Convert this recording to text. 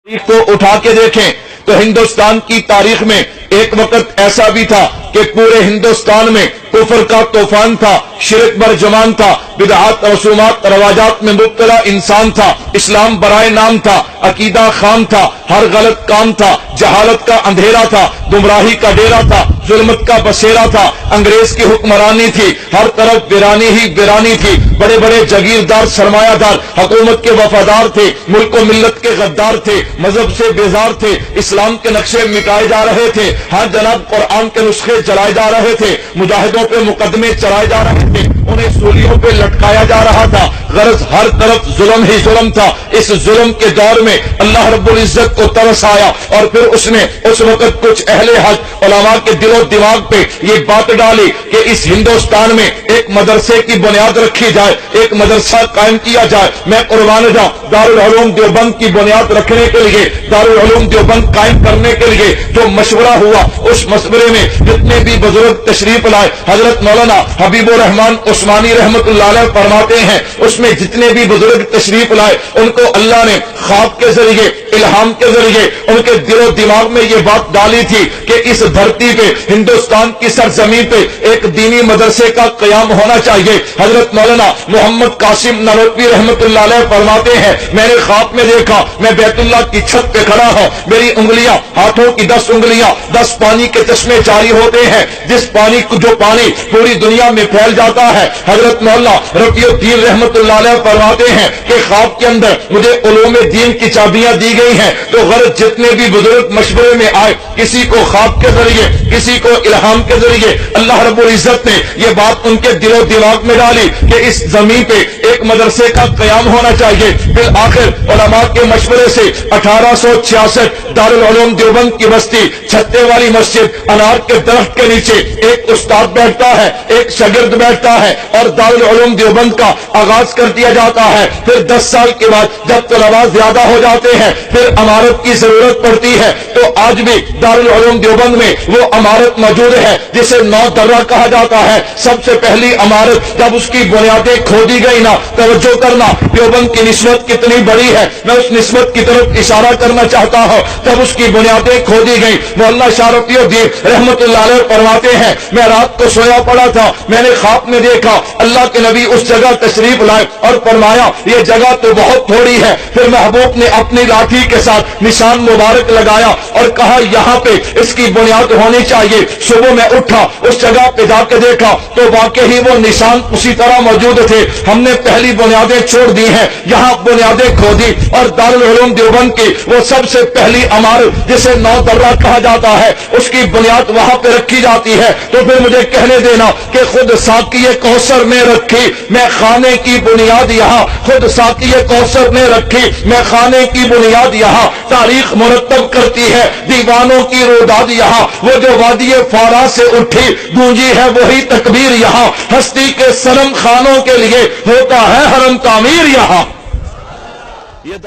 تاریخ کو اٹھا کے دیکھیں تو ہندوستان کی تاریخ میں ایک وقت ایسا بھی تھا کہ پورے ہندوستان میں کفر کا طوفان تھا، شرک برجمان تھا، بدعات رسومات رواجات میں مبتلا انسان تھا، اسلام برائے نام تھا، عقیدہ خام تھا، ہر غلط کام تھا، جہالت کا اندھیرا تھا، گمراہی کا ڈیرا تھا، ظلمت کا بسیرا تھا، انگریز کی حکمرانی تھی، ہر طرف ویرانی ہی ویرانی تھی، بڑے بڑے جاگیردار سرمایہ دار حکومت کے وفادار تھے، ملک و ملت کے غدار تھے، مذہب سے بیزار تھے، اسلام کے نقشے مٹائے جا رہے تھے، ہاں جناب قرآن کے نسخے جلائے جا رہے تھے، مجاہدوں پہ مقدمے چلائے جا رہے تھے، انہیں سولیوں پہ لٹکایا جا رہا تھا، غرض ہر طرف ظلم ہی ظلم تھا۔ اس ظلم کے دور میں اللہ رب العزت کو ترس آیا اور پھر اس نے اس وقت کچھ اہل حق علماء کے دل و دماغ پہ یہ بات ڈالی کہ اس ہندوستان میں ایک مدرسے کی بنیاد رکھی جائے، ایک مدرسہ قائم کیا جائے۔ میں قربان جاؤں، دارالعلوم دیوبند کی بنیاد رکھنے کے لیے، دارالعلوم دیوبند قائم کرنے کے لیے جو مشورہ ہوا، اس مشورے میں جتنے بھی بزرگ تشریف لائے، حضرت مولانا حبیب الرحمان عثمانی رحمت اللہ علیہ فرماتے ہیں، اس میں جتنے بھی بزرگ تشریف لائے ان کو اللہ نے خواب کے ذریعے، الہام کے ذریعے ان کے دل و دماغ میں یہ بات ڈالی تھی کہ اس دھرتی پہ، ہندوستان کی سرزمین پہ ایک دینی مدرسے کا قیام ہونا چاہیے۔ حضرت مولانا محمد قاسم نانوتوی رحمت اللہ علیہ فرماتے ہیں، میں نے خواب میں دیکھا میں بیت اللہ کی چھت پہ کھڑا ہوں، میری انگلیاں، ہاتھوں کی 10 انگلیاں 10 پانی کے چشمے جاری ہوتے ہیں، جس پانی جو پانی پوری دنیا میں پھیل جاتا ہے۔ حضرت مولانا رفیع الدین رحمت اللہ علیہ فرماتے ہیں کہ خواب کے اندر مجھے علوم دین کی چابیاں دی گئی ہیں، تو غرض جتنے بھی بزرگ مشورے میں آئے، کسی کو خواب کے ذریعے، کسی کو الہام کے ذریعے اللہ رب العزت نے یہ بات ان کے دل و دماغ میں ڈالی کہ اس زمین پہ ایک مدرسے کا قیام ہونا چاہیے۔ بالآخر علماء کے مشورے سے 1866 دارالعلوم دیوبند کی بستی چھتے والی مسجد انار کے درخت کے نیچے ایک استاد بیٹھتا ہے، ایک شاگرد بیٹھتا ہے اور دارالعلوم دیوبند کا آغاز کر دیا جاتا ہے۔ پھر 10 سال کے بعد جب طلباء زیادہ ہو جاتے ہیں، پھر عمارت کی ضرورت پڑتی ہے، تو آج بھی دارالعلوم دیوبند میں وہ عمارت موجود ہے جسے 9 درہ کہا جاتا ہے۔ سب سے پہلی عمارت جب اس کی بنیادیں کھودی گئی نا، توجہ کرنا، دیوبند کی نسبت کتنی بڑی ہے، میں اس نسبت کی طرف اشارہ کرنا چاہتا ہوں۔ جب اس کی بنیادیں کھودی گئی، مولانا شاہ رفیع الدین رحمت اللہ علیہ فرماتے ہیں، میں رات کو سویا پڑا تھا، میں نے خواب میں دیکھا اللہ کے نبی اس جگہ تشریف لائے اور فرمایا یہ جگہ تو بہت تھوڑی ہے۔ پھر محبوب نے اپنی لاٹھی کے ساتھ نشان مبارک لگایا اور کہا یہاں پہ اس کی بنیاد ہونی چاہیے۔ صبح میں اٹھا، اس جگہ پہ جا کے دیکھا تو واقعی وہ نشان اسی طرح موجود تھے۔ ہم نے پہلی بنیادیں چھوڑ دی ہیں، یہاں بنیادیں کھودی اور دارالعلوم دیوبند کی وہ سب سے پہلی عمارت جسے 9 درہ کہا جاتا ہے، اس کی بنیاد وہاں پہ رکھی جاتی ہے۔ تو پھر مجھے کہنے دینا کہ خود ساقی کوثر نے رکھی میں خانے کی بنیاد یہاں، خود ساقی کوثر نے رکھی میں خانے کی بنیاد یہاں، تاریخ مرتب کرتی ہے دیوانوں کی روداد یہاں، وہ جو وادی فارا سے اٹھی گونجی ہے وہی تکبیر یہاں، ہستی کے صنم خانوں کے لیے ہوتا ہے حرم تعمیر یہاں۔ یہ